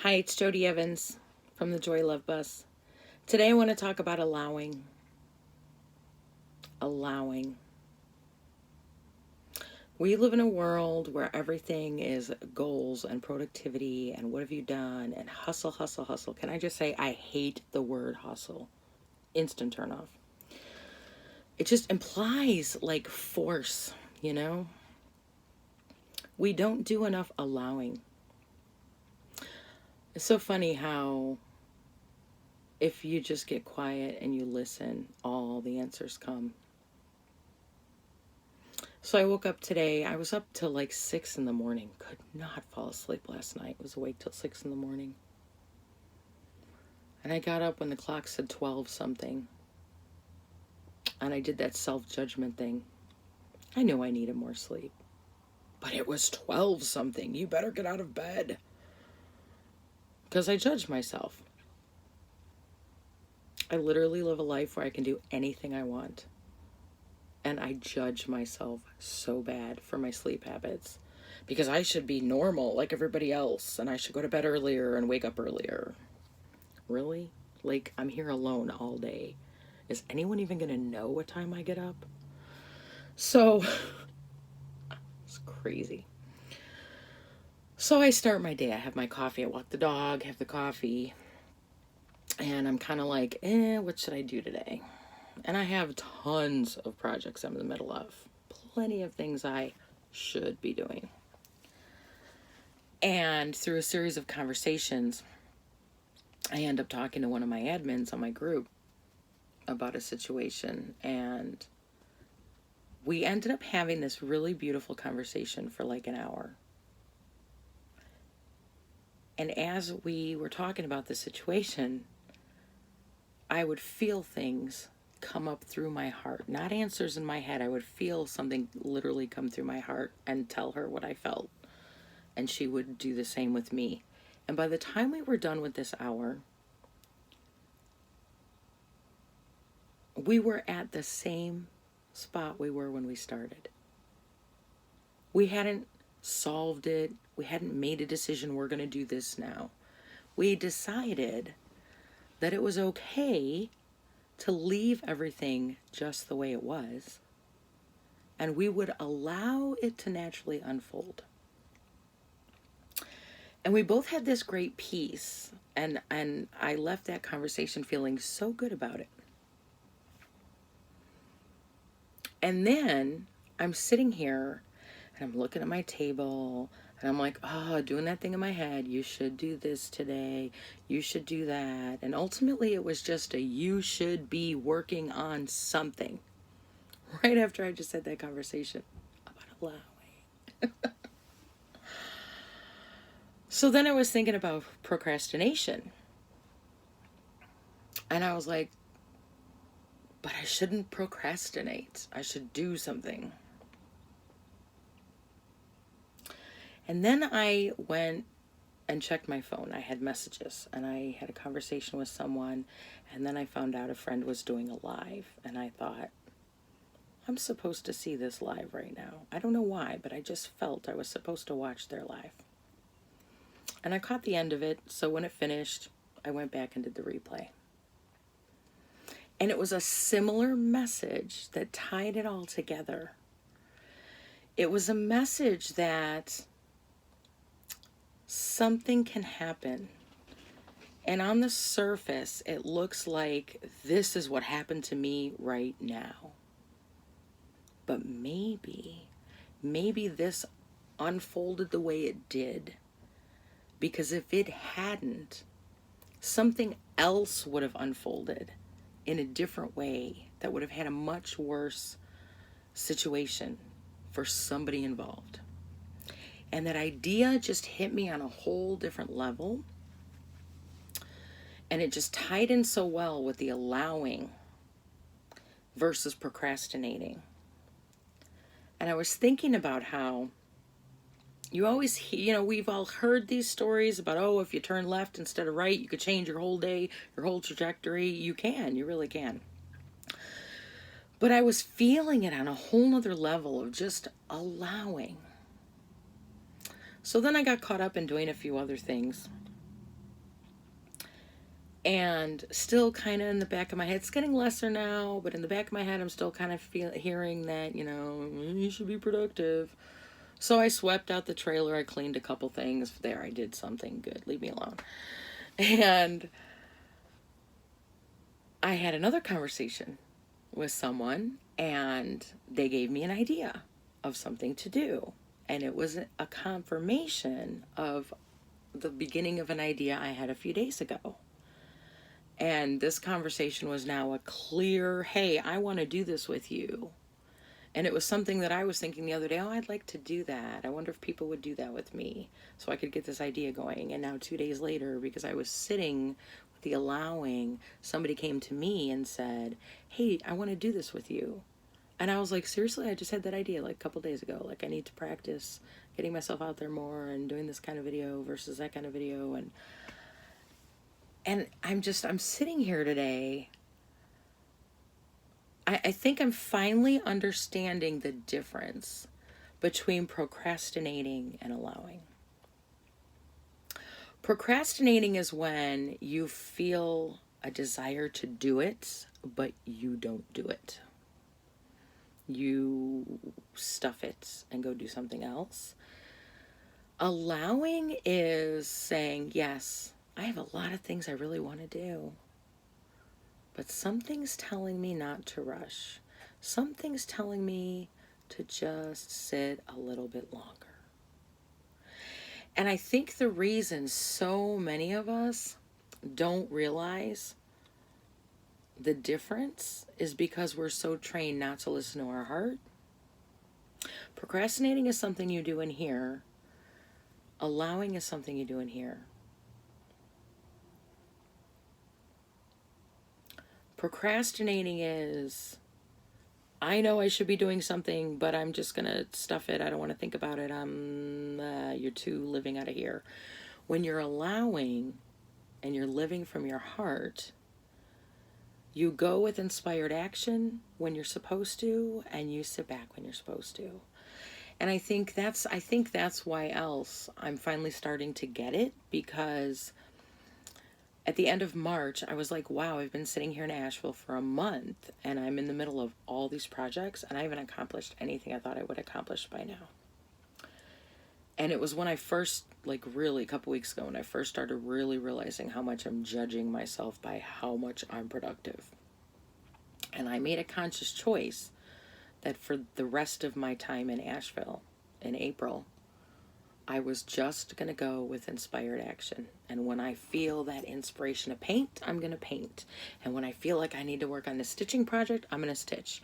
Hi, it's Jody Evans from the Joy Love Bus. Today I want to talk about allowing. Allowing. We live in a world where everything is goals and productivity and what have you done and hustle, hustle, hustle. Can I just say I hate the word hustle? Instant turn off. It just implies like force, you know? We don't do enough allowing. It's so funny how if you just get quiet and you listen, all the answers come. So I woke up today. I was up till like 6 in the morning. Could not fall asleep last night. Was awake till 6 in the morning. And I got up when the clock said 12 something. And I did that self-judgment thing. I knew I needed more sleep. But it was 12 something. You better get out of bed. Because I judged myself. I literally live a life where I can do anything I want. And I judge myself so bad for my sleep habits. Because I should be normal like everybody else. And I should go to bed earlier and wake up earlier. Really? Like, I'm here alone all day. Is anyone even going to know what time I get up? So, it's crazy. So I start my day. I have my coffee. I walk the dog, have the coffee. And I'm kind of like, what should I do today? And I have tons of projects I'm in the middle of. Plenty of things I should be doing. And through a series of conversations, I end up talking to one of my admins on my group about a situation. And we ended up having this really beautiful conversation for like an hour. And as we were talking about the situation, I would feel things come up through my heart, not answers in my head. I would feel something literally come through my heart and tell her what I felt. And she would do the same with me. And by the time we were done with this hour, we were at the same spot we were when we started. We hadn't solved it. We hadn't made a decision, we're going to do this now. We decided that it was okay to leave everything just the way it was, and we would allow it to naturally unfold. And we both had this great peace, and I left that conversation feeling so good about it. And then I'm sitting here and I'm looking at my table and I'm like, doing that thing in my head. You should do this today. You should do that. And ultimately it was just you should be working on something. Right after I just had that conversation about allowing. So then I was thinking about procrastination. And I was like, but I shouldn't procrastinate. I should do something. And then I went and checked my phone. I had messages and I had a conversation with someone, and then I found out a friend was doing a live, and I thought, I'm supposed to see this live right now. I don't know why, but I just felt I was supposed to watch their live. And I caught the end of it, so when it finished, I went back and did the replay. And it was a similar message that tied it all together. It was a message that something can happen, and on the surface it looks like this is what happened to me right now, but maybe this unfolded the way it did because if it hadn't, something else would have unfolded in a different way that would have had a much worse situation for somebody involved. And that idea just hit me on a whole different level. And it just tied in so well with the allowing versus procrastinating. And I was thinking about how you always, we've all heard these stories about, if you turn left instead of right, you could change your whole day, your whole trajectory. You really can. But I was feeling it on a whole nother level of just allowing. So then I got caught up in doing a few other things. And still kind of in the back of my head, it's getting lesser now, but in the back of my head, I'm still kind of hearing that, you should be productive. So I swept out the trailer. I cleaned a couple things. There, I did something good. Leave me alone. And I had another conversation with someone, and they gave me an idea of something to do. And it was a confirmation of the beginning of an idea I had a few days ago. And this conversation was now a clear, hey, I want to do this with you. And it was something that I was thinking the other day, oh, I'd like to do that. I wonder if people would do that with me so I could get this idea going. And now 2 days later, because I was sitting with the allowing, somebody came to me and said, hey, I want to do this with you. And I was like, seriously, I just had that idea like a couple days ago. Like, I need to practice getting myself out there more and doing this kind of video versus that kind of video. And I'm sitting here today. I think I'm finally understanding the difference between procrastinating and allowing. Procrastinating is when you feel a desire to do it, but you don't do it. You stuff it and go do something else. Allowing is saying, yes, I have a lot of things I really want to do. But something's telling me not to rush. Something's telling me to just sit a little bit longer. And I think the reason so many of us don't realize the difference is because we're so trained not to listen to our heart. Procrastinating is something you do in here. Allowing is something you do in here. Procrastinating is, I know I should be doing something, but I'm just going to stuff it. I don't want to think about it. You're too living out of here. When you're allowing and you're living from your heart, you go with inspired action when you're supposed to, and you sit back when you're supposed to. And I think that's why else I'm finally starting to get it, because at the end of March, I was like, wow, I've been sitting here in Asheville for a month and I'm in the middle of all these projects and I haven't accomplished anything I thought I would accomplish by now. And it was when I first, really a couple weeks ago, when I first started really realizing how much I'm judging myself by how much I'm productive. And I made a conscious choice that for the rest of my time in Asheville in April, I was just going to go with inspired action. And when I feel that inspiration to paint, I'm going to paint. And when I feel like I need to work on the stitching project, I'm going to stitch.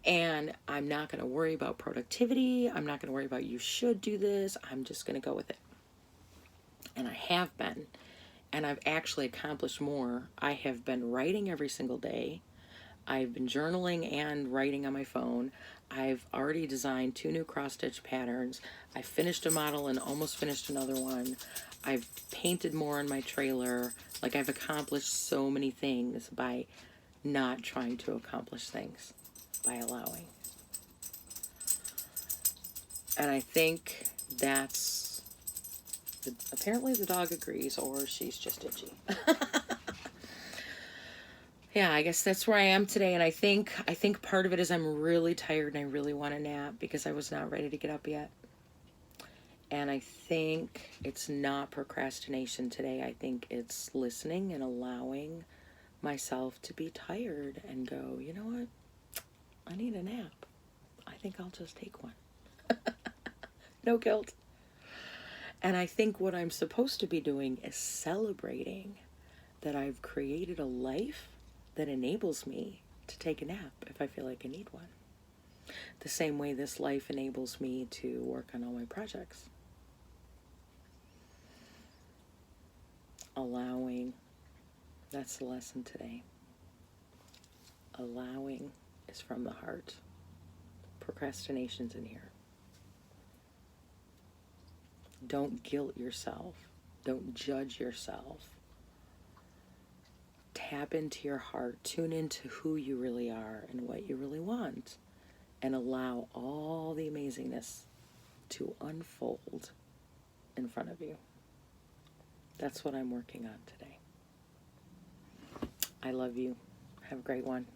And I'm not going to worry about productivity. I'm not going to worry about you should do this. I'm just going to go with it. And I have been. And I've actually accomplished more. I have been writing every single day. I've been journaling and writing on my phone. I've already designed 2 new cross-stitch patterns. I finished a model and almost finished another one. I've painted more in my trailer. I've accomplished so many things by not trying to accomplish things, by allowing. And I think that's, apparently the dog agrees, or she's just itchy. Yeah, I guess that's where I am today. And I think part of it is I'm really tired and I really want a nap because I was not ready to get up yet. And I think it's not procrastination today. I think it's listening and allowing myself to be tired and go, you know what? I need a nap. I think I'll just take one. No guilt. And I think what I'm supposed to be doing is celebrating that I've created a life that enables me to take a nap if I feel like I need one. The same way this life enables me to work on all my projects. Allowing, that's the lesson today. Allowing is from the heart. Procrastination's in here. Don't guilt yourself. Don't judge yourself. Tap into your heart, tune into who you really are and what you really want, and allow all the amazingness to unfold in front of you. That's what I'm working on today. I love you. Have a great one.